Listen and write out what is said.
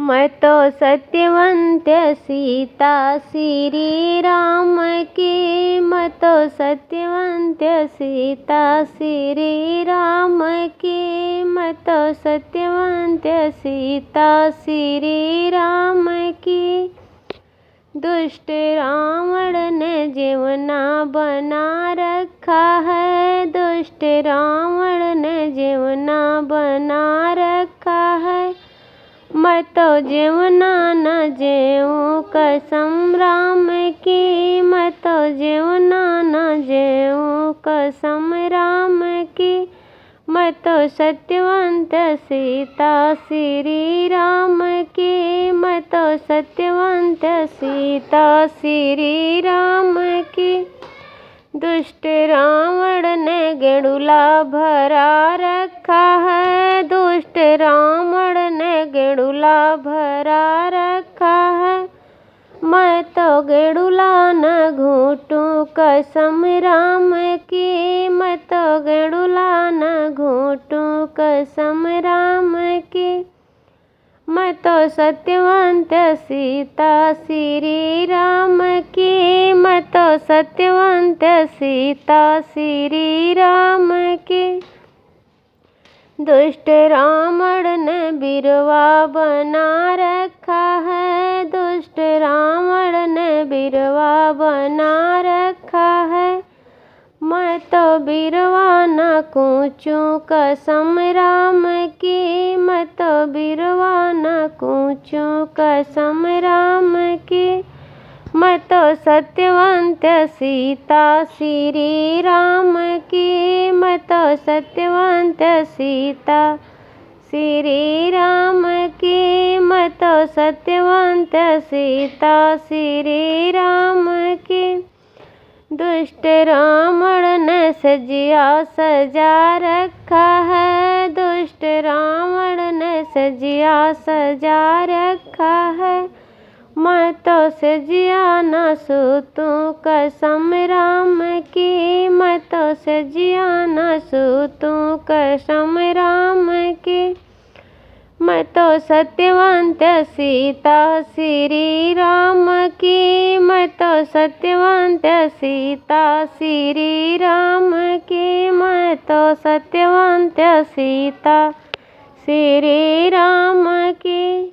मैं तो सत्यवंत सीता श्री राम की, मैं तो सत्यवंत सीता श्री राम की, मैं तो सत्यवंत सीता श्री राम की। दुष्ट रावण ने जीवना बना रखा है, दुष्ट रावण ने जीवना बना रखा है। मैं तो जीवना न जीऊँ कसम राम की, मैं तो जीवना न जीऊँ कसम राम की। मैं तो सत्यवंत सीता श्री राम की, मैं तो सत्यवंत सीता श्री राम की। दुष्ट रावण ने गेड़ूला भरा रखा है, दुष्ट रावण ने गेड़ूला भरा रखा है। मैं तो गेड़ूला न घूटूं कसम राम की, मैं तो गेड़ूला न घूटूं कसम राम की। मैं तो सत्यवंत सीता श्री राम की, मैं तो सत्यवंत सीता श्री राम की। दुष्ट रावण ने बिरवा बना रखा है, दुष्ट रावण ने बिरवा बना रखा है। मैं तो बिरवा न कूचूं कसम राम की, मैं तो बिरवा न कूचूं कसम राम की। मैं तो सत्यवंत सीता श्री राम की, मैं तो सत्यवंत सीता श्री राम की, मैं तो सत्यवंत सीता श्री राम की। दुष्ट रावण ने सजिया सजा रखा है, दुष्ट रावण ने सजिया सजा रखा है। मैं तो सजिया न सूतूं कसम राम की, मैं तो सजिया न सूतूं कसम राम की। मैं तो सत्यवंत सीता श्री राम की, मैं तो सत्यवंत सीता श्री राम की, मैं तो सत्यवंत सीता श्री राम की।